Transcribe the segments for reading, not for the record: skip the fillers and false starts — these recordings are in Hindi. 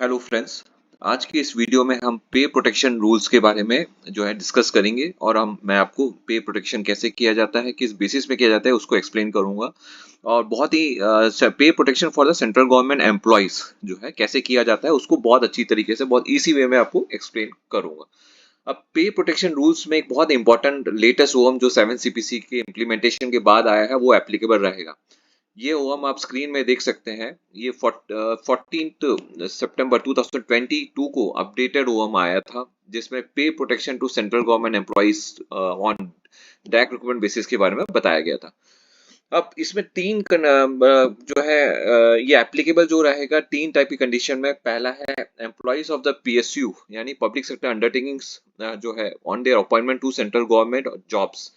Hello friends. आज की इस वीडियो में हम पे प्रोटेक्शन रूल्स के बारे में जो है डिस्कस करेंगे और मैं आपको पे प्रोटेक्शन कैसे किया जाता है, किस बेसिस पे किया जाता है उसको एक्सप्लेन करूंगा। और बहुत ही पे protection for the central government employees जो है कैसे किया जाता है उसको बहुत अच्छी तरीके से बहुत इजी वे में आपको एक्सप्लेन करूंगा। अब पे प्रोटेक्शन रूल्स में एक बहुत इंपॉर्टेंट लेटेस्ट ओएम जो 7 सीपीसी के इम्प्लीमेंटेशन के बाद आया है वो एप्लीकेबल रहेगा। ये ओएम आप स्क्रीन में देख सकते हैं। ये 14 सितंबर 2022 को अपडेटेड ओएम आया था, जिसमें pay protection to central government employees on direct recruitment basis के बारे में बताया गया था। अब इसमें जो है ये एप्लीकेबल जो रहेगा तीन टाइप की कंडीशन में। पहला है एम्प्लॉइज ऑफ द पीएसयू यानी पब्लिक सेक्टर अंडरटेकिंग्स जो है on their appointment to central government jobs.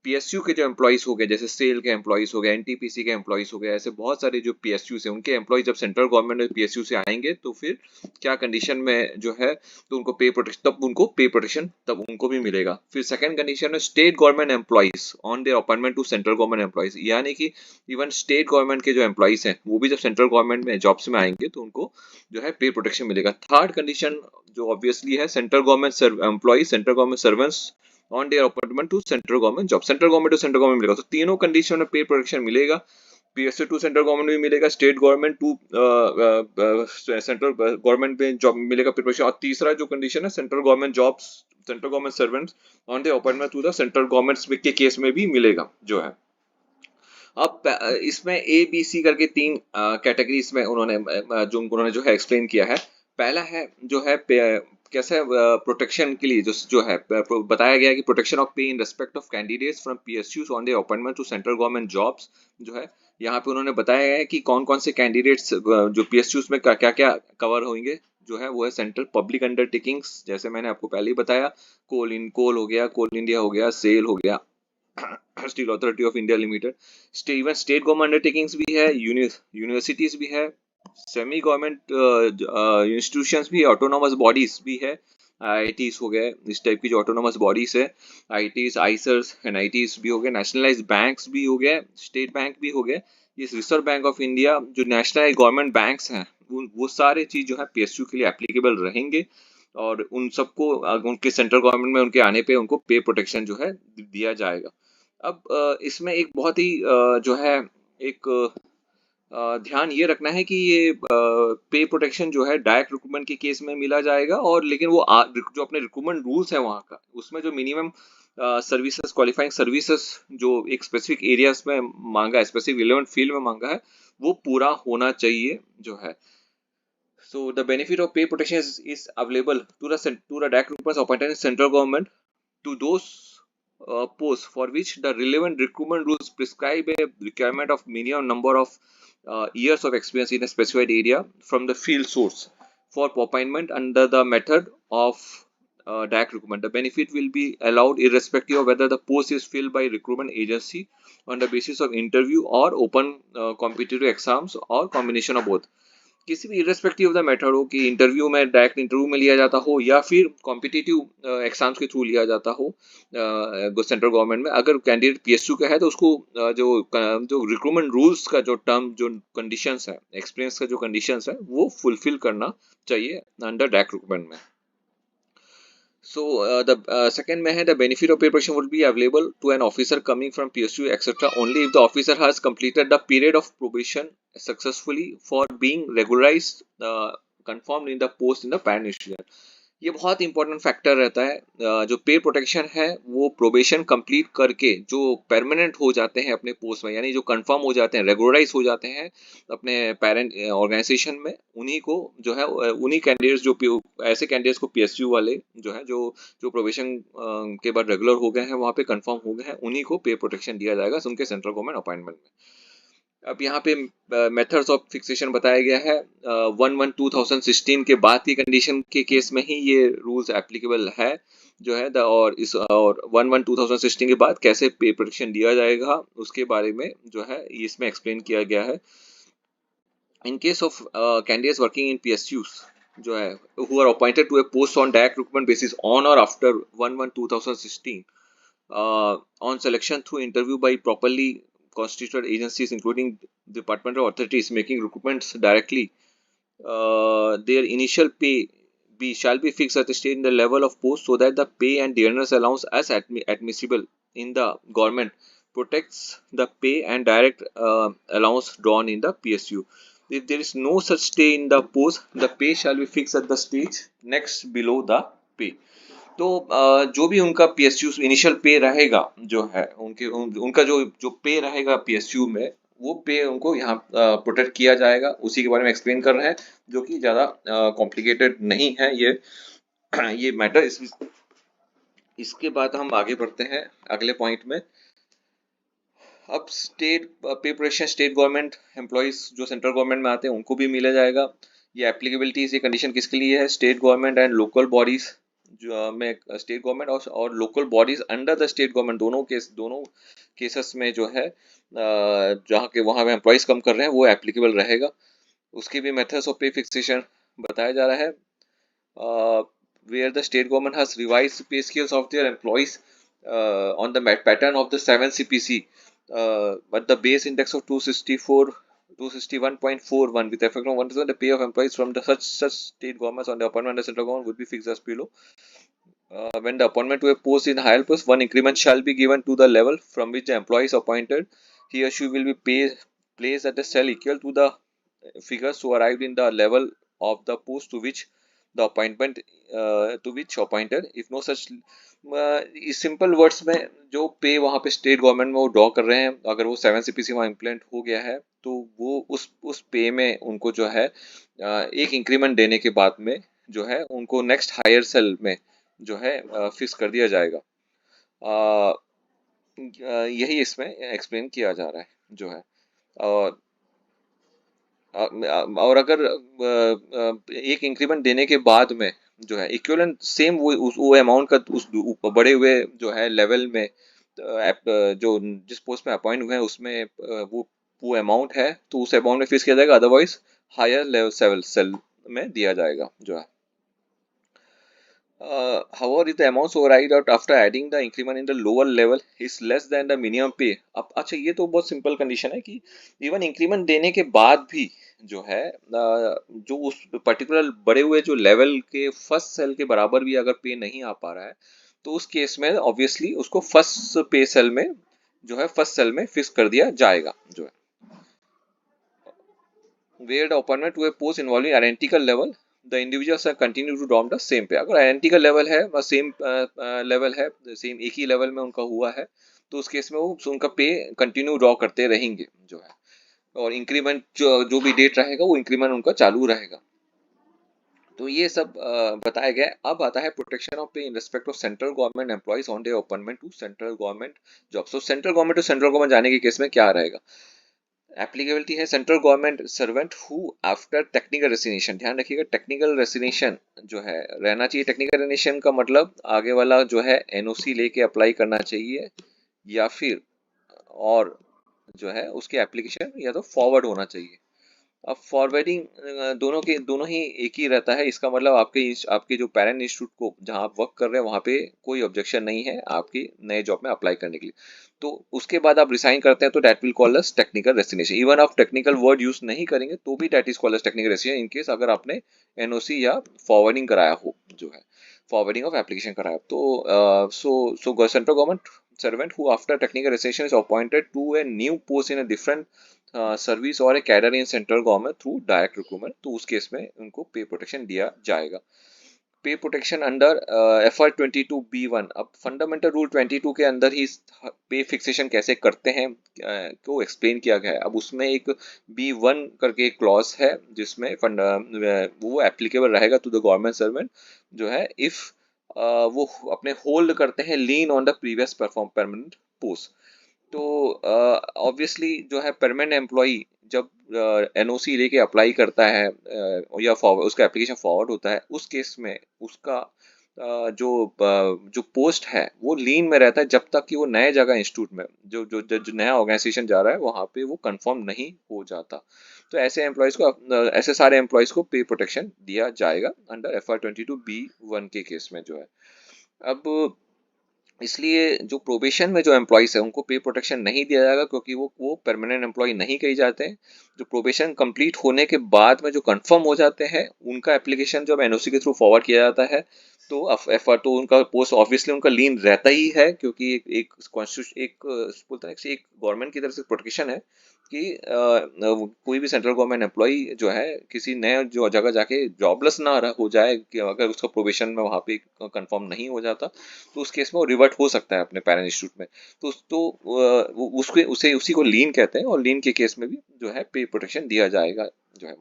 PSU के जो एम्प्लॉइज हो गए, जैसे सेल के एम्प्लॉइज हो गए, एनटीपीसी के एम्प्लॉइज हो गए, ऐसे बहुत सारे जो पीएसयू से उनके एम्प्लॉइज जब सेंट्रल गवर्नमेंट में पीएसयू से आएंगे तो फिर क्या कंडीशन में जो है तो उनको पे प्रोटेक्शन तब उनको भी मिलेगा। फिर सेकंड कंडीशन है state government employees on their appointment to central government employees, यानी कि इवन स्टेट गवर्नमेंट के जो एम्प्लॉइज हैं वो भी जब सेंट्रल गवर्नमेंट में जॉब्स में आएंगे तो उनको जो है पे प्रोटेक्शन मिलेगा। थर्ड कंडीशन जो ऑब्वियसली है central government employees, central government servants on their appointment to central government job. Central government to central government मिलेगा, तो तीनों कंडीशन में पे प्रोटेक्शन मिलेगा। पीएसयू टू सेंट्रल गवर्नमेंट भी मिलेगा, state government to central government में जॉब मिलेगा पे प्रोटेक्शन। और तीसरा जो कंडीशन है central government jobs, central government servants on their appointment to the central government के केस में भी मिलेगा जो है। अब इसमें ए बी सी करके तीन कैटेगरीज में उन्होंने जो है एक्सप्लेन किया है। पहला है जो है कैसे प्रोटेक्शन के लिए जो है बताया गया है कि protection of pay in respect of candidates from PSUs on their appointment to central government jobs जो है। यहाँ पे उन्होंने बताया है कि कौन कौन से कैंडिडेट्स जो पीएसयूज में क्या क्या कवर होंगे जो है। वो है सेंट्रल पब्लिक अंडरटेकिंग्स, जैसे मैंने आपको पहले ही बताया, कोल हो गया, कोल इंडिया हो गया, सेल हो गया, steel authority of India limited. Even state government undertakings भी है, यूनिवर्सिटीज भी है, सेमी गवर्नमेंट इंस्टीट्यूशंस भी, ऑटोनोमस बॉडीज भी है, आईआईटीज हो गए, इस टाइप की जो ऑटोनोमस बॉडीज है, आईआईटीज, आईसर्स, एनआईटीज भी हो गए, नेशनलाइज्ड बैंक्स भी हो गए, स्टेट बैंक भी हो गए, ये रिजर्व बैंक ऑफ इंडिया, जो नेशनल गवर्नमेंट बैंक्स हैं वो सारे चीज जो है पीएसयू के लिए एप्लीकेबल रहेंगे। और उन सबको उनके सेंट्रल गवर्नमेंट में उनके आने पे उनको पे प्रोटेक्शन जो है दिया जाएगा। अब इसमें एक बहुत ही जो है एक ध्यान ये रखना है कि ये पे प्रोटेक्शन जो है डायरेक्ट रिक्रूटमेंट के केस में मिला जाएगा, और लेकिन वो जो अपने रिक्रूटमेंट रूल्स है वहाँ का उसमें जो मिनिमम सर्विसेज, क्वालिफाइंग सर्विसेज जो एक स्पेसिफिक एरियाज में मांगा है, स्पेसिफिक रिलेवेंट फील्ड में मांगा है, वो पूरा होना चाहिए जो है। So the benefit of pay protection is available to the direct recruiters appointed in central government to those posts for which the relevant recruitment rules prescribe a requirement of minimum number of years of experience in a specified area from the field source for appointment under the method of direct recruitment. The benefit will be allowed irrespective of whether the post is filled by recruitment agency on the basis of interview or open competitive exams or combination of both. किसी भी इरेस्पेक्टिव ऑफ द मेथड हो कि इंटरव्यू में, डायरेक्ट इंटरव्यू में लिया जाता हो या फिर कॉम्पिटिटिव एग्जाम्स के थ्रू लिया जाता हो सेंट्रल गवर्नमेंट में, अगर कैंडिडेट पीएसयू का है तो उसको जो रिक्रूटमेंट रूल्स का जो टर्म जो कंडीशंस है, एक्सपीरियंस का जो कंडीशंस है वो फुलफिल करना चाहिए अंडर डायरेक्ट रिक्रूटमेंट में। So the second में है the benefit of preparation would be available to an officer coming from PSU etc. only if the officer has completed the period of probation successfully for being regularized confirmed in the post in the parent institution. ये बहुत इंपॉर्टेंट फैक्टर रहता है। जो पे प्रोटेक्शन है वो प्रोबेशन कंप्लीट करके जो परमानेंट हो जाते हैं अपने पोस्ट में, यानी जो कंफर्म हो जाते हैं, रेगुलराइज हो जाते हैं अपने पेरेंट ऑर्गेनाइजेशन में, उन्हीं को जो है उन्हीं कैंडिडेट्स ऐसे कैंडिडेट्स को पीएसयू वाले जो है जो प्रोबेशन के बाद रेगुलर हो गए हैं, वहाँ पे कंफर्म हो गए हैं, उन्हीं को पे प्रोटेक्शन दिया जाएगा उनके सेंट्रल गवर्नमेंट अपॉइंटमेंट में। अब यहाँ पे मेथड्स ऑफ फिक्सेशन बताया गया है। 1/1/2016 के बाद की कंडीशन के केस में ही ये रूल्स एप्लीकेबल है जो है और 1/1/2016 के बाद कैसे पे प्रोटेक्शन दिया जाएगा उसके बारे में जो है इसमें एक्सप्लेन किया गया है। In case of candidates working in PSUs जो है who are appointed to a post on direct recruitment basis on or after 1/1/2016 on selection through interview by properly constituted agencies including departmental authorities making recruitments directly their initial pay shall be fixed at the state in the level of post, so that the pay and dearness allowance as admissible in the government protects the pay and direct allowance drawn in the PSU. If there is no such stay in the post, the pay shall be fixed at the stage next below the pay. तो जो भी उनका पीएसयू इनिशियल पे रहेगा, जो है उनका जो पे रहेगा पीएसयू में, वो पे उनको यहाँ प्रोटेक्ट किया जाएगा। उसी के बारे में एक्सप्लेन कर रहे हैं, जो कि ज्यादा कॉम्प्लिकेटेड नहीं है ये ये मैटर। इसके बाद हम आगे बढ़ते हैं अगले पॉइंट में। अब स्टेट पे प्रोटेक्शन स्टेट गवर्नमेंट एम्प्लॉइज जो सेंट्रल गवर्नमेंट में आते हैं उनको भी मिला जाएगा। ये एप्लीकेबिलिटी ये कंडीशन किसके लिए है? State government and local bodies जो में स्टेट गवर्नमेंट और local bodies under the state government, दोनों केसेस में जो है जहाँ के वहाँ पे एम्प्लॉइज कम कर रहे हैं वो एप्लीकेबल रहेगा। उसके भी मेथड्स ऑफ पे फिक्सेशन बताया जा रहा है। Where the state government has revised pay scales of their employees on the pattern of the 7 CPC, but the base index of 261.41 with effect on 1%, the pay of employees from the such state governments on the appointment under central government would be fixed as below. When the appointment to a post in higher post, one increment shall be given to the level from which the employee is appointed. He or she will be placed at a cell equal to the figures so arrived in the level of the post to which the appointment to which appointed. If no such इस सिंपल वर्ड्स में जो पे वहाँ पे स्टेट गवर्नमेंट में वो ड्रॉ कर रहे हैं, अगर वो 7 CPC वहाँ इम्प्लीमेंट हो गया है तो वो उस पे में उनको जो है एक इंक्रीमेंट देने के बाद में जो है उनको नेक्स्ट हायर सेल में जो है फिक्स कर दिया जाएगा। यही इसमें एक्सप्लेन किया जा रहा है जो है। और और अगर एक इंक्रीमेंट देने के बाद में जो है इक्विवेलेंट सेम वो अमाउंट का उस बढ़े हुए जो है लेवल में जो जिस पोस्ट में अपॉइंट हुए हैं उसमें वो अमाउंट है तो उस अमाउंट में फिक्स किया जाएगा, अदरवाइज हायर लेवल सेल में दिया जाएगा जो है। However, if the amounts override out after adding the increment in the lower level is less than the minimum pay, अब अच्छा ये तो बहुत सिंपल कंडीशन है कि इवन इंक्रीमेंट देने के बाद भी जो है जो उस पर्टिकुलर बढ़े हुए जो लेवल के फर्स्ट सेल के बराबर भी अगर पे नहीं आ पा रहा है तो उस केस में ऑब्वियसली उसको फर्स्ट पे सेल में जो है फर्स्ट सेल में फिक्स कर दिया जाएगा जो है। Where the appointment to a post involving identical level, the individuals are continue to draw the same pay. अगर identical level है व सेम लेवल है, सेम एक ही लेवल में उनका हुआ है तो उस केस में वो उनका पे कंटिन्यू ड्रॉ करते रहेंगे जो है। और इंक्रीमेंट जो भी डेट रहेगा वो इंक्रीमेंट उनका चालू रहेगा। तो ये सब बताया गया। अब आता है protection of pay in respect of central government employees on their appointment to central government job. So central government to central government जाने के केस में क्या रहेगा? एप्लीकेबिलिटी है central government servant who after technical resignation, ध्यान रखिएगा टेक्निकल रेसिग्नेशन जो है रहना चाहिए। टेक्निकल रेसिग्नेशन का मतलब आगे वाला जो है एनओसी लेके अप्लाई करना चाहिए या फिर और जो है उसके एप्लीकेशन या तो फॉरवर्ड होना चाहिए। अब फॉरवर्डिंग दोनों ही एक ही रहता है। इसका मतलब आपके जो पेरेंट इंस्टीट्यूट को जहां आप वर्क कर रहे हैं वहां पे कोई ऑब्जेक्शन नहीं है आपकी नए जॉब में अप्लाई करने के लिए। तो उसके बाद आप रिसाइन करते हैं तो that will call us technical resignation. Even आप टेक्निकल वर्ड यूज नहीं करेंगे तो भी that is called us technical resignation in case अगर आपने एनओसी या फॉरवर्डिंग कराया हो जो है, फॉरवर्डिंग ऑफ एप्लीकेशन कराया। तो central government servant who after technical resignation is appointed to a new post in a different service और एक cadre in central government through direct recruitment, तो उस केस में उनको पे प्रोटेक्शन दिया जाएगा। पे प्रोटेक्शन अंडर FR 22B1। अब फंडामेंटल रूल 22 के अंदर ही पे फिक्सेशन कैसे करते हैं को एक्सप्लेन किया गया है। अब उसमें एक B1 करके एक क्लॉज है जिसमें वो एप्लीकेबल रहेगा टू द गवर्नमेंट सर्वेंट जो है इफ वो अपने होल्ड करते हैं lean on the previous perform permanent post. तो ऑब्वियसली जो है परमानेंट एम्प्लॉई जब एनओसी लेके अप्लाई करता है या उसका एप्लीकेशन फॉरवर्ड होता है उस केस में उसका जो पोस्ट है वो लीन में रहता है जब तक कि वो नए जगह इंस्टीट्यूट में जो नया ऑर्गेनाइजेशन जा रहा है वहाँ पे वो कंफर्म नहीं हो जाता। तो ऐसे एम्प्लॉयज को ऐसे सारे एम्प्लॉयज को पे प्रोटेक्शन दिया जाएगा अंडर FR 22B1 के केस में जो है। अब इसलिए जो प्रोबेशन में जो एम्प्लॉइज है उनको पे प्रोटेक्शन नहीं दिया जाएगा, क्योंकि वो परमानेंट एम्प्लॉय नहीं कही जाते हैं। जो प्रोबेशन कंप्लीट होने के बाद में जो कंफर्म हो जाते हैं उनका एप्लीकेशन जो एनओसी के थ्रू फॉरवर्ड किया जाता है, तो एफआर तो उनका पोस्ट ऑब्वियसली उनका लीन रहता ही है, क्योंकि एक कॉन्स्टिट्यूशन एक बोलते हैं कि एक गवर्नमेंट की तरफ से प्रोटेक्शन है कि कोई भी सेंट्रल गवर्नमेंट एम्प्लॉय जो है किसी नए जो जगह जाके जॉबलेस ना हो जाए, कि अगर उसका प्रोबेशन में वहाँ पे कंफर्म नहीं हो जाता तो उस केस में वो रिवर्ट हो सकता है अपने पेरेंट इंस्टीट्यूट में। उसके उसे उसी को लीन कहते हैं, और लीन के केस में भी जो है पे प्रोटेक्शन दिया जाएगा जो है।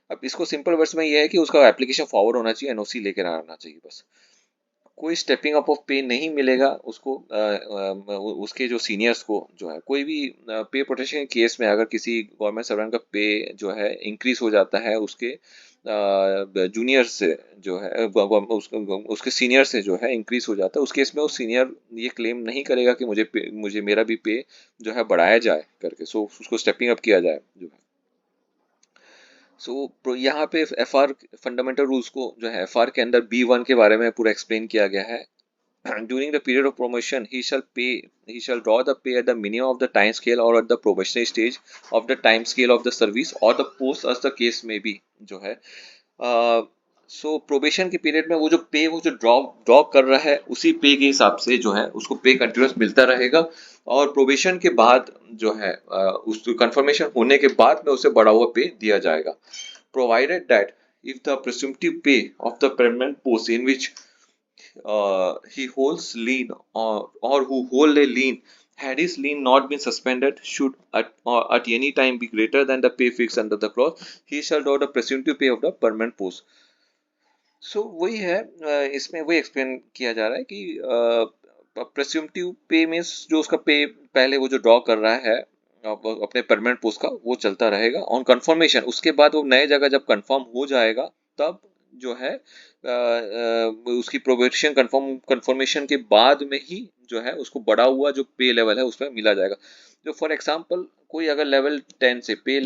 अब इसको सिंपल वर्ड्स में ये है कि उसका एप्लीकेशन फॉरवर्ड होना चाहिए, एनओसी लेकर आना चाहिए बस। कोई स्टेपिंग अप ऑफ पे नहीं मिलेगा उसको, उसके जो सीनियर्स को जो है कोई भी पे प्रोटेक्शन के केस में अगर किसी गवर्नमेंट सर्वेंट का पे जो है इंक्रीज हो जाता है उसके जूनियर से जो है उसके सीनियर से जो है इंक्रीज हो जाता है, उस केस में वो सीनियर ये क्लेम नहीं करेगा कि मुझे मेरा भी पे जो है बढ़ाया जाए करके, सो उसको स्टेपिंग अप किया जाए जो है। सो यहाँ पे एफआर फंडामेंटल रूल्स को जो है एफआर के अंदर B1 के बारे में पूरा एक्सप्लेन किया गया है। During the period of promotion, he shall draw the pay at the minimum of the time scale or at the probationary stage of the time scale of the service or the post as the case may be जो है। सो प्रोबेशन के पीरियड में वो जो पे वो जो ड्रॉ कर रहा है उसी पे के हिसाब से जो है उसको पे कंटिन्यूस मिलता रहेगा, और प्रोबेशन के बाद जो है उस कंफर्मेशन होने के बाद में उसे बढ़ा हुआ पे दिया जाएगा, provided that if the presumptive pay of the permanent post in which he holds lien or who hold a lien, had his lien not been suspended, should at any time be greater than the pay fixed under the clause, he shall draw the presumptive pay of the permanent post. वही है, इसमें वही एक्सप्लेन किया जा रहा है कि प्रेस्यूम्टिव पे मीन्स जो उसका पे पहले वो जो ड्रॉ कर रहा है अपने परमानेंट पोस्ट का वो चलता रहेगा ऑन कंफर्मेशन, उसके बाद वो नए जगह जब कंफर्म हो जाएगा तब जो है उसकी प्रोबेशन कंफर्मेशन के बाद में ही जो है उसको बढ़ा हुआ जो पे लेवल है उसमें मिला जाएगा। जो फॉर एग्जांपल कोई अगर लेवल 10 से पे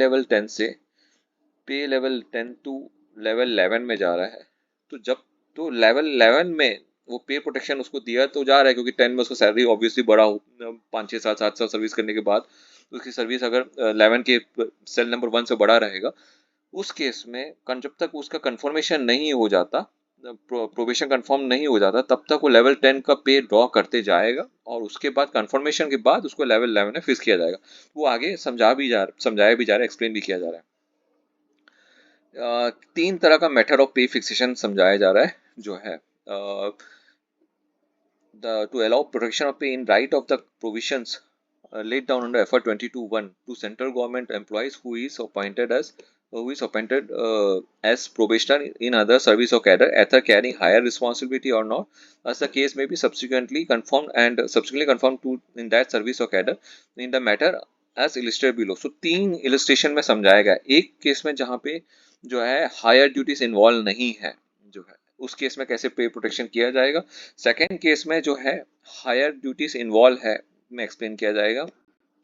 लेवल 10 टू लेवल 11 में जा रहा है, तो जब तो लेवल 11 में वो पे प्रोटेक्शन उसको दिया तो जा रहा है, क्योंकि 10 में उसका सैलरी ऑब्वियसली बढ़ा हो 5 6 7 7 साल सर्विस करने के बाद उसकी सर्विस अगर 11 के सेल नंबर 1 से बढ़ा रहेगा, उस केस में जब तक उसका कंफर्मेशन नहीं हो जाता, प्रोबेशन कंफर्म नहीं हो जाता, तब तक वो लेवल 10 का पे ड्रॉ करते जाएगा और उसके बाद कंफर्मेशन के बाद उसको लेवल 11 में फिक्स किया जाएगा। वो आगे समझाया भी जा रहा है, एक्सप्लेन भी किया जा रहा है। तीन तरह का मेथड ऑफ पे फिक्सेशन समझाया जा रहा है जो है, to allow protection of pay in right of the provisions laid down under FR 22(1) to central government employees who is appointed as probationer in other service or cadre, either carrying higher responsibility or not, as the case may be subsequently confirmed to in that service or cadre in the matter as illustrated below. So तीन illustration में समझाया गया, एक केस में जहाँ पे जो है हायर ड्यूटीज इन्वॉल्व नहीं है जो है उस केस में कैसे पे प्रोटेक्शन किया जाएगा, सेकेंड केस में जो है हायर ड्यूटीज इन्वॉल्व है में एक्सप्लेन किया जाएगा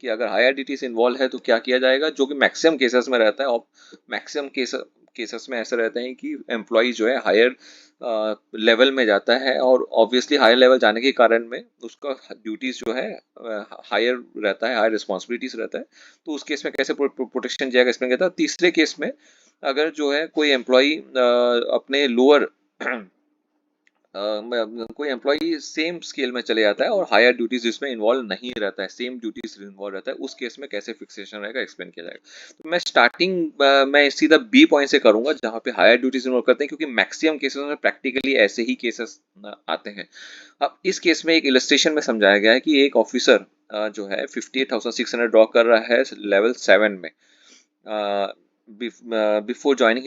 कि अगर हायर ड्यूटीज इन्वॉल्व है तो क्या किया जाएगा, जो कि मैक्सिमम केसेस में रहता है, और मैक्सिमम केसेस में ऐसा रहता है कि एम्प्लॉय जो है हायर लेवल में जाता है, और ऑब्वियसली हायर लेवल जाने के कारण में उसका ड्यूटीज जो है हायर रहता है, हायर रिस्पॉन्सिबिलिटीज रहता है, तो उस केस में कैसे प्रोटेक्शन जाएगा एक्सप्लेन किया था। तीसरे केस में अगर जो है कोई एम्प्लॉय अपने लोअर कोई एम्प्लॉय सेम स्केल में चले जाता है और हायर ड्यूटीज जिसमें इन्वॉल्व नहीं रहता है, सेम ड्यूटीज इन्वॉल्व रहता है, उस केस में कैसे फिक्सेशन रहेगा एक्सप्लेन किया जाएगा। तो मैं स्टार्टिंग मैं सीधा बी पॉइंट से करूंगा जहां पे हायर ड्यूटीज इन्वॉल्व करते हैं, क्योंकि मैक्सिमम केसेस में प्रैक्टिकली ऐसे ही केसेस आते हैं। अब इस केस में एक इलस्ट्रेशन में समझाया गया है कि एक ऑफिसर जो है 58,600 ड्रॉ कर रहा है लेवल 7 में before joining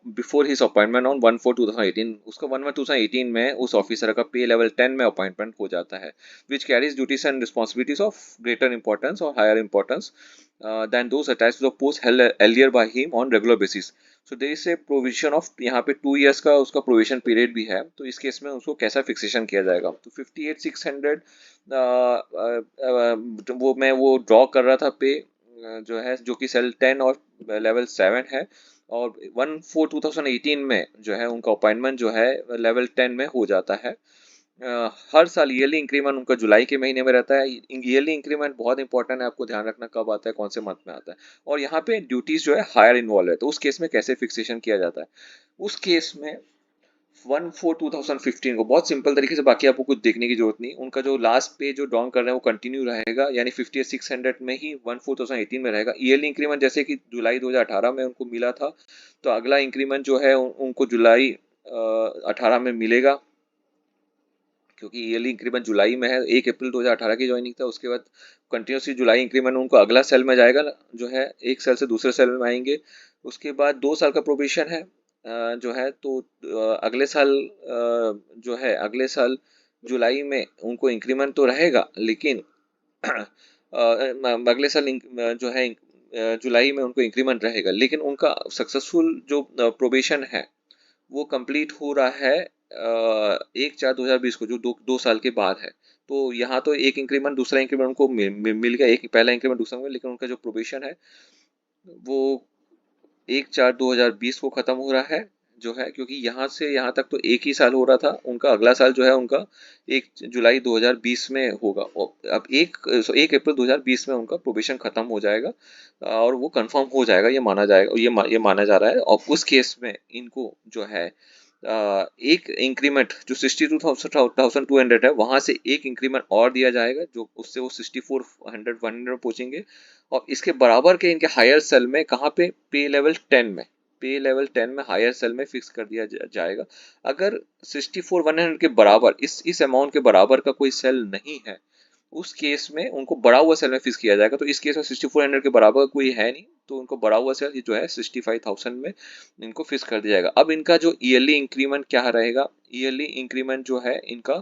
before his appointment on 1/4/2018, उसका 1/1/2018 में उस ऑफिसर का पे लेवल 10 में अपॉइंटमेंट हो जाता है, which carries duties and responsibilities of greater importance और higher importance than those attached to the post held earlier by him on regular basis. So there is a provision of यहाँ पे 2 years का उसका प्रोविजन पीरियड भी है, तो इस केस में उसको कैसा फिक्सेशन किया जाएगा। तो 58,600 वो ड्रॉ कर रहा था पे जो है जो कि सेल 10 और लेवल 7 है, और 1/4/2018 में जो है उनका अपॉइंटमेंट जो है लेवल 10 में हो जाता है। हर साल ईयरली इंक्रीमेंट उनका जुलाई के महीने में रहता है। ईयरली इंक्रीमेंट बहुत इंपॉर्टेंट है, आपको ध्यान रखना कब आता है, कौन से मंथ में आता है। और यहाँ पे ड्यूटीज जो है हायर इन्वॉल्व है, तो उस केस में कैसे फिक्सेशन किया जाता है। उस केस में 1/4/2015 को बहुत सिंपल तरीके से, बाकी आपको कुछ देखने की जरूरत नहीं, उनका जो लास्ट पे जो डाउन कर रहे हैं वो कंटिन्यू रहेगा, यानी 50,600 में ही 1/4/2018 में रहेगा। ईयरली इंक्रीमेंट जैसे कि जुलाई 2018 में उनको मिला था, तो अगला इंक्रीमेंट जो है उनको जुलाई 18 में मिलेगा, क्योंकि ईयरली इंक्रीमेंट जुलाई में है। 1 अप्रैल 2018 की ज्वाइनिंग था, उसके बाद कंटिन्यूसली जुलाई इंक्रीमेंट उनको अगला सेल में जाएगा, जो है एक सेल से दूसरे सेल में आएंगे। उसके बाद 2 साल का प्रोबेशन है, जो है तो अगले साल जो है अगले साल जुलाई में उनको इंक्रीमेंट तो रहेगा, लेकिन अगले साल जो है जुलाई में उनको इंक्रीमेंट रहेगा, लेकिन उनका सक्सेसफुल जो प्रोबेशन है वो कंप्लीट हो रहा है 1/4/2020 को, जो दो साल के बाद है। तो यहाँ तो एक इंक्रीमेंट दूसरा इंक्रीमेंट उनको मिल गया, एक पहला इंक्रीमेंट दूसरा मिल गया, लेकिन उनका जो प्रोबेशन है वो 1/4/2020 को खत्म हो रहा है, जो है क्योंकि यहाँ से यहाँ तक तो एक ही साल हो रहा था। उनका अगला साल जो है उनका 1 जुलाई 2020 में होगा, और अब 1 अप्रैल 2020 में उनका प्रोबेशन खत्म हो जाएगा, और वो कंफर्म हो जाएगा, ये माना जाएगा, ये माना जा रहा है। और उस केस में इनको जो है एक इंक्रीमेंट जो 62,200 है, वहां से एक इंक्रीमेंट और दिया जाएगा, जो उससे वो 64,100 पहुंचेंगे। और इसके बराबर के इनके हायर सेल में, कहाँ पे, पे लेवल 10 में हायर सेल में फिक्स कर दिया जाएगा। अगर 64,100 के बराबर, इस अमाउंट के बराबर का कोई सेल नहीं है, उस केस में उनको बढ़ा हुआ सेल में फिक्स किया जाएगा। तो इस केस में 6400 के बराबर कोई है नहीं, तो उनको बढ़ा हुआ सेल जो है 65,000 में इनको फिक्स कर दिया जाएगा। अब इनका जो ईयरली इंक्रीमेंट क्या रहेगा, ईयरली इंक्रीमेंट जो है इनका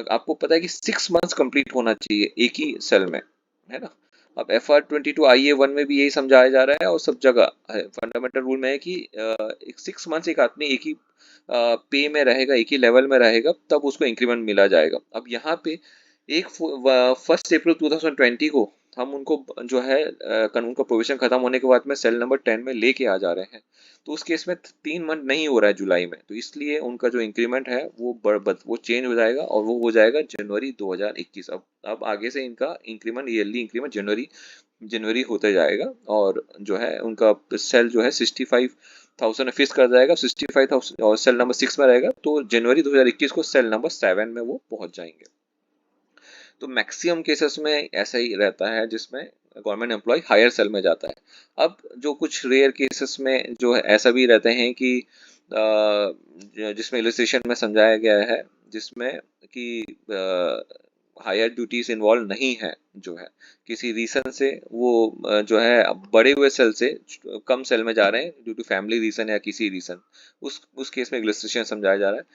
आपको पता है कि 6 मंथ्स कंप्लीट होना चाहिए एक ही सेल में, है ना। अब FR22 IA1 में भी यही समझाया जा रहा है, और सब जगह फंडामेंटल रूल में है कि 6 मंथ्स एक आदमी एक ही पे में रहेगा, एक ही लेवल में रहेगा, तब उसको इंक्रीमेंट मिला जाएगा। अब यहाँ पे 1 अप्रैल 2020 को हम उनको जो है कानून का प्रोविजन खत्म होने के बाद में सेल नंबर 10 में लेके आ जा रहे हैं। तो उस केस में 3 मंथ नहीं हो रहा है जुलाई में, तो इसलिए उनका जो इंक्रीमेंट है वो चेंज हो जाएगा, और वो हो जाएगा जनवरी 2021। अब आगे से इनका इंक्रीमेंट, ईयरली इंक्रीमेंट जनवरी जनवरी होते जाएगा, और जो है उनका सेल जो है 65,000 फिक्स कर जाएगा, 65,000 और सेल नंबर 6 में रहेगा, तो जनवरी 2021 को सेल नंबर 7 में वो पहुंच जाएंगे। तो मैक्सिमम केसेस में ऐसा ही रहता है, जिसमें गवर्नमेंट एम्प्लॉय हायर सेल में जाता है। अब जो कुछ रेयर केसेस में जो है ऐसा भी रहते हैं कि जिसमें इलस्ट्रेशन में समझाया गया है, जिसमें कि हायर ड्यूटीज इन्वॉल्व नहीं है, जो है किसी रीजन से वो जो है बड़े हुए सेल से कम सेल में जा रहे हैं, ड्यू टू फैमिली रीजन या किसी रीजन, उस केस में इलस्ट्रेशन समझाया जा रहा है।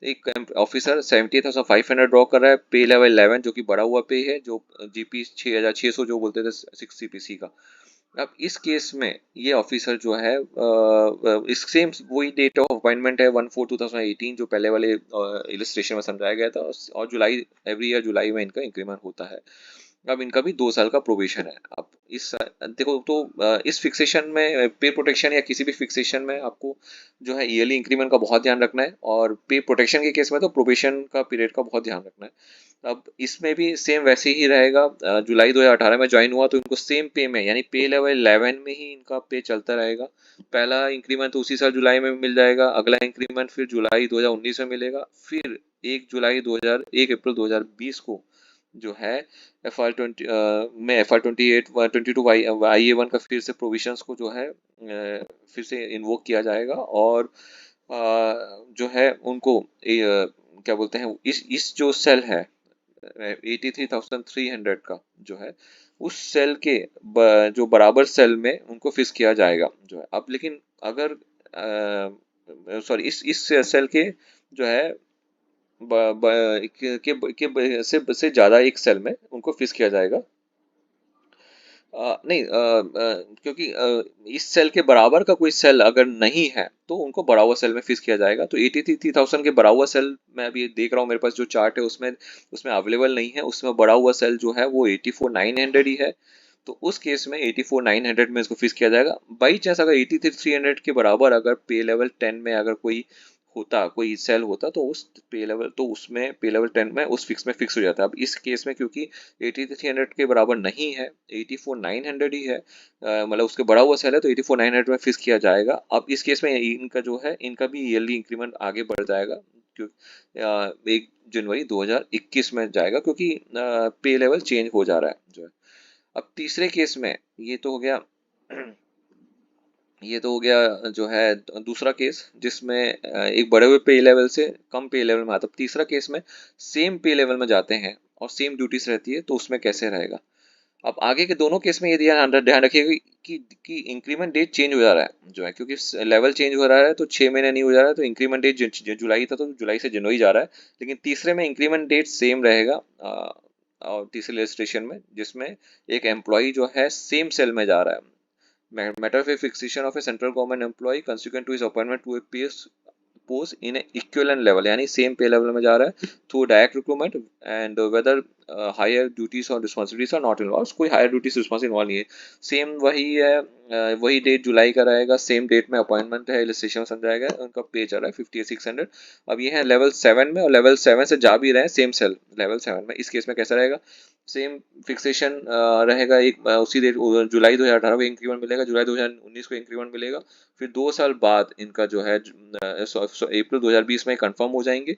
एक ऑफिसर 70,500 ड्रॉ कर रहा है, पे लेवल 11 जो कि बढ़ा हुआ पे है, जो जीपी 6,600 जो बोलते थे 6 CPC का। अब इस केस में ये ऑफिसर जो है इस सेम वही डेट ऑफ अपॉइंटमेंट है 1/4/2018, जो पहले वाले इलस्ट्रेशन में समझाया गया था, और जुलाई, एवरी ईयर जुलाई में इनका इंक्रीमेंट होता है। अब इनका भी 2 साल का प्रोबेशन है। अब इस देखो तो इस फिक्सेशन में, पे प्रोटेक्शन या किसी भी फिक्सेशन में, आपको जो है ईयरली इंक्रीमेंट का बहुत ध्यान रखना है, और पे प्रोटेक्शन के केस में तो प्रोबेशन का पीरियड का बहुत ध्यान रखना है। अब इसमें भी सेम वैसे ही रहेगा। जुलाई 2018 में ज्वाइन हुआ तो इनको सेम पे में, यानी पे लेवल 11 में ही इनका पे चलता रहेगा। पहला इंक्रीमेंट तो उसी साल जुलाई में मिल जाएगा, अगला इंक्रीमेंट फिर जुलाई 2019 में मिलेगा, फिर 1 अप्रैल 2020 को जो है FR22 IA1 का फिर से प्रोविजंस को जो है फिर से इन्वोक किया जाएगा, और जो है उनको क्या बोलते हैं, इस जो सेल है 83,300 का, जो है उस सेल के जो बराबर सेल में उनको फिक्स किया जाएगा, जो है। अब लेकिन अगर सॉरी, इस सेल के जो है से ज्यादा एक सेल में उनको फिक्स किया जाएगा। नहीं, क्योंकि इस सेल के बराबर का कोई सेल अगर नहीं है तो उनको बड़ा हुआ सेल में फिक्स किया जाएगा। तो 83,000 के बड़ा हुआ सेल मैं अभी देख रहा हूँ, मेरे पास जो चार्ट है उसमें अवेलेबल नहीं है, उसमें बड़ा हुआ सेल जो है वो 84,900 ही है। तो उस केस में 84,900 में इसको फिक्स किया जाएगा। बाई चांस अगर 83,300 के बराबर अगर पे लेवल 10 में अगर कोई होता, कोई सेल होता, तो उस पे लेवल, तो उसमें पे लेवल 10 में उस फिक्स में फिक्स हो जाता है। अब इस केस में क्योंकि 8300 के बराबर नहीं है, 84900 ही है, मतलब उसके बड़ा हुआ सेल है, तो 84900 में फिक्स किया जाएगा। अब इस केस में इनका जो है, इनका भी ईयरली इंक्रीमेंट आगे बढ़ जाएगा, क्यों 1 जनवरी 2021 में जाएगा, क्योंकि पे लेवल चेंज हो जा रहा है जो है। अब तीसरे केस में ये तो हो गया ये तो हो गया जो है दूसरा केस, जिसमें एक बड़े हुए पे लेवल से कम पे लेवल में आता। अब तीसरा केस में सेम पे लेवल में जाते हैं और सेम ड्यूटीज रहती है, तो उसमें कैसे रहेगा। अब आगे के दोनों केस में ये ध्यान रखिएगा कि इंक्रीमेंट डेट चेंज हो जा रहा है जो है, क्योंकि लेवल चेंज हो रहा है, तो 6 महीने नहीं हो जा रहा है, तो इंक्रीमेंट डेट जुलाई था, तो जुलाई से जनवरी जा रहा है। लेकिन तीसरे में इंक्रीमेंट डेट सेम रहेगा, और तीसरे रजिस्ट्रेशन में, जिसमें एक एम्प्लॉय जो है सेम सेल में जा रहा है। Matter of a fixation of a central government employee consequent to his appointment to a PS post in a equivalent level, यानी सेम पे लेवल में जा रहा है through direct recruitment, and whether higher duties और रिस्पॉन्सिबिलिटीज आर नॉट इन्वॉल्व, कोई हायर ड्यूटीज रिस्पॉन्स इन्वॉल्व नहीं है, सेम वही है, वही डेट जुलाई का रहेगा, सेम डेट में अपॉइंटमेंट है, रजिस्ट्रेशन समझ जाएगा, उनका पे चल रहा है 58,600। अब ये है लेवल 7 में, और लेवल 7 से जा भी रहे हैं सेम सेल लेवल 7 में। इस केस में कैसा रहेगा, सेम फिक्सेशन रहेगा, एक उसी डेट जुलाई 2018 को इंक्रीमेंट मिलेगा, जुलाई 2019 को इंक्रीमेंट मिलेगा, फिर 2 साल बाद इनका जो है अप्रैल 2020 में कंफर्म हो जाएंगे।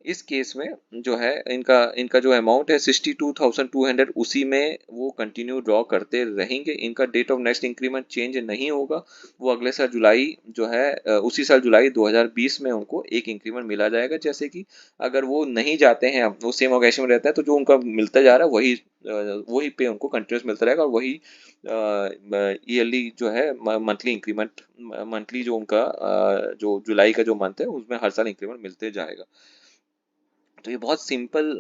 इस केस में जो है इनका इनका जो अमाउंट है 62,200, उसी में वो कंटिन्यू ड्रॉ करते रहेंगे। इनका date of next increment change नहीं होगा, वो अगले साल जुलाई जो है उसी साल जुलाई 2020 में उनको एक इंक्रीमेंट मिला जाएगा। जैसे कि अगर वो नहीं जाते हैं, वो सेम ऑर्गेनाइजेशन में रहता है, तो जो उनका मिलता जा रहा है वही वही पे उनको कंटिन्यूस मिलता रहेगा, और वही ईयरली जो है मंथली इंक्रीमेंट, मंथली जो उनका जो जुलाई का जो मंथ है उसमें हर साल इंक्रीमेंट मिलते जाएगा। तो ये बहुत सिंपल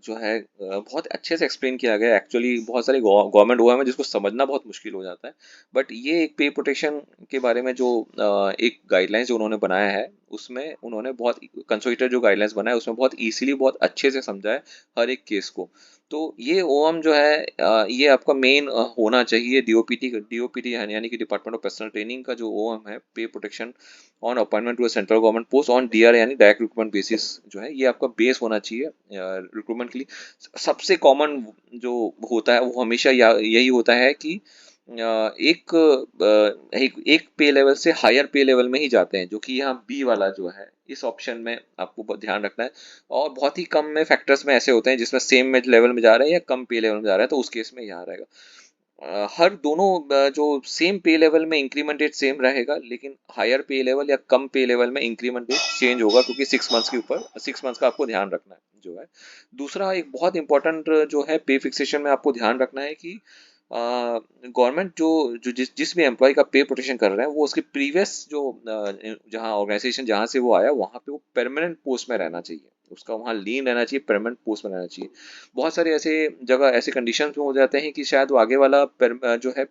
जो है बहुत अच्छे से एक्सप्लेन किया गया है। एक्चुअली बहुत सारे गवर्नमेंट हुआ है जिसको समझना बहुत मुश्किल हो जाता है, बट ये एक पे प्रोटेक्शन के बारे में जो एक गाइडलाइंस जो उन्होंने बनाया है, उसमें उन्होंने बहुत कंसोलिडेटेड जो गाइडलाइंस बनाया है, उसमें बहुत इजीली बहुत अच्छे से समझा है हर एक केस को। तो ये ओएम जो है ये आपका मेन होना चाहिए डीओपीटी यानी कि डिपार्टमेंट ऑफ पर्सनल ट्रेनिंग का जो ओएम है, pay protection on appointment to a central government post on DR यानी डायरेक्ट रिक्रूटमेंट बेसिस, जो है ये आपका बेस होना चाहिए रिक्रूटमेंट के लिए। सबसे कॉमन जो होता है वो हमेशा यही होता है कि एक पे लेवल से हायर पे लेवल में ही जाते हैं, जो कि यहाँ बी वाला जो है, इस ऑप्शन में आपको ध्यान रखना है। और बहुत ही कम में फैक्टर्स में ऐसे होते हैं जिसमें सेम में लेवल में जा रहे हैं या कम पे लेवल में जा रहा है, तो उस केस में यहाँ रहेगा। हर दोनों जो सेम पे लेवल में इंक्रीमेंट रेट सेम रहेगा, लेकिन हायर पे लेवल या कम पे लेवल में इंक्रीमेंट रेट चेंज होगा, क्योंकि 6 मंथ्स के ऊपर 6 मंथ्स का आपको ध्यान रखना है जो है। दूसरा एक बहुत इंपॉर्टेंट जो है पे फिक्सेशन में आपको ध्यान रखना है कि गवर्नमेंट जो जो जिस भी एम्प्लॉय का पे प्रोटेक्शन कर रहे हैं, वो उसके प्रीवियस जो जहाँ ऑर्गेनाइजेशन जहाँ से वो आया वहाँ पे वो परमानेंट पोस्ट में रहना चाहिए, उसका वहाँ लीन रहना चाहिए, परमानेंट पोस्ट में रहना चाहिए। बहुत सारे ऐसे जगह ऐसे कंडीशन हो जाते हैं कि शायद वो आगे वाला जो है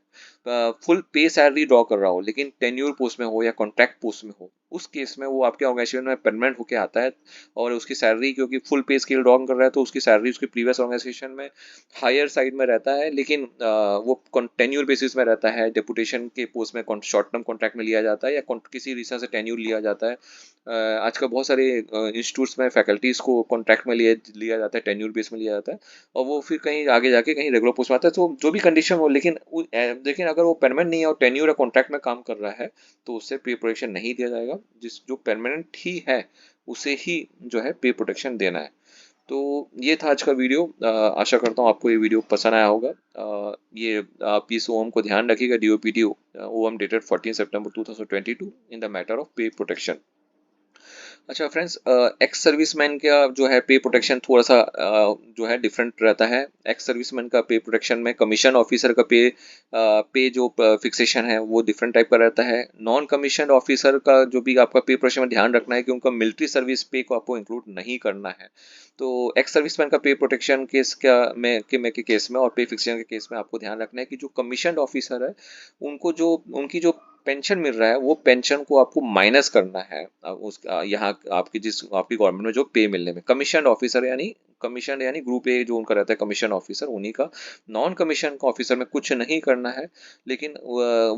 फुल पे सैलरी ड्रॉ कर रहा हो, लेकिन टेन्योर पोस्ट में हो या कॉन्ट्रैक्ट पोस्ट में हो, उस केस में वो आपके ऑर्गेनाइजेशन में परमानेंट होके आता है, और उसकी सैलरी क्योंकि फुल पे स्केल ड्रॉ कर रहा है, तो उसकी सैलरी उसकी प्रीवियस ऑर्गेनाइजेशन में हायर साइड में रहता है, लेकिन वो टेन्योर बेसिस में रहता है, डेपुटेशन के पोस्ट में शॉर्ट टर्म कॉन्ट्रैक्ट में लिया जाता है, या किसी रीजन से टेन्योर लिया जाता है। आजकल बहुत सारे इंस्टीट्यूट्स में फैकल्टीज को कॉन्ट्रैक्ट में लिया जाता है, टेन्योर बेस में लिया जाता है, और वो फिर कहीं आगे जाके कहीं रेगुलर पोस्ट में आता है। तो जो भी कंडीशन हो, लेकिन अगर वो परमानेंट नहीं है और टेन्योर या कॉन्ट्रैक्ट में काम कर रहा है, तो उससे पे प्रोटेक्शन नहीं दिया जाएगा। जो परमानेंट ही है उसे ही जो है पे प्रोटेक्शन देना है। तो ये था आज का वीडियो। आशा करता हूँ आपको ये वीडियो पसंद आया होगा। ये आप इस ओम को ध्यान रखिएगा, डीओपीटी ओम डेटेड 14 सितंबर 2022 in the matter of pay protection. अच्छा फ्रेंड्स, एक्स सर्विसमैन का जो है पे प्रोटेक्शन थोड़ा सा जो है डिफरेंट रहता है। एक्स सर्विसमैन का पे प्रोटेक्शन में कमीशन ऑफिसर का पे जो फिक्सेशन है वो डिफरेंट टाइप का रहता है। नॉन कमीशन ऑफिसर का जो भी आपका पे प्रोटेक्शन में ध्यान रखना है कि उनका मिलिट्री सर्विस पे को आपको इंक्लूड नहीं करना है। तो एक्स सर्विसमैन का पे प्रोटेक्शन केस के केस में और पे फिक्सेशन के केस में आपको ध्यान रखना है कि जो कमीशन ऑफिसर है उनको जो उनकी जो पेंशन मिल रहा है, वो पेंशन को आपको माइनस करना है उस यहाँ आपकी गवर्नमेंट में जो पे मिलने में। कमीशन ऑफिसर यानी कमीशन यानी ग्रुप ए जो उनका रहता है कमीशन ऑफिसर, उन्हीं का। नॉन कमीशन ऑफिसर में कुछ नहीं करना है, लेकिन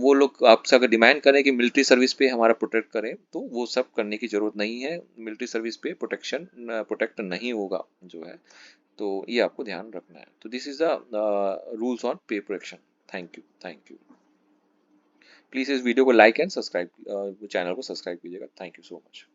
वो लोग आपसे अगर डिमांड करें कि मिलिट्री सर्विस पे हमारा प्रोटेक्ट करें, तो वो सब करने की जरूरत नहीं है। मिलिट्री सर्विस पे प्रोटेक्ट नहीं होगा जो है, तो ये आपको ध्यान रखना है। तो this is the rules on pay protection. Thank you, thank you. Please इस वीडियो को लाइक एंड सब्सक्राइब, चैनल को सब्सक्राइब कीजिएगा। Thank you so much.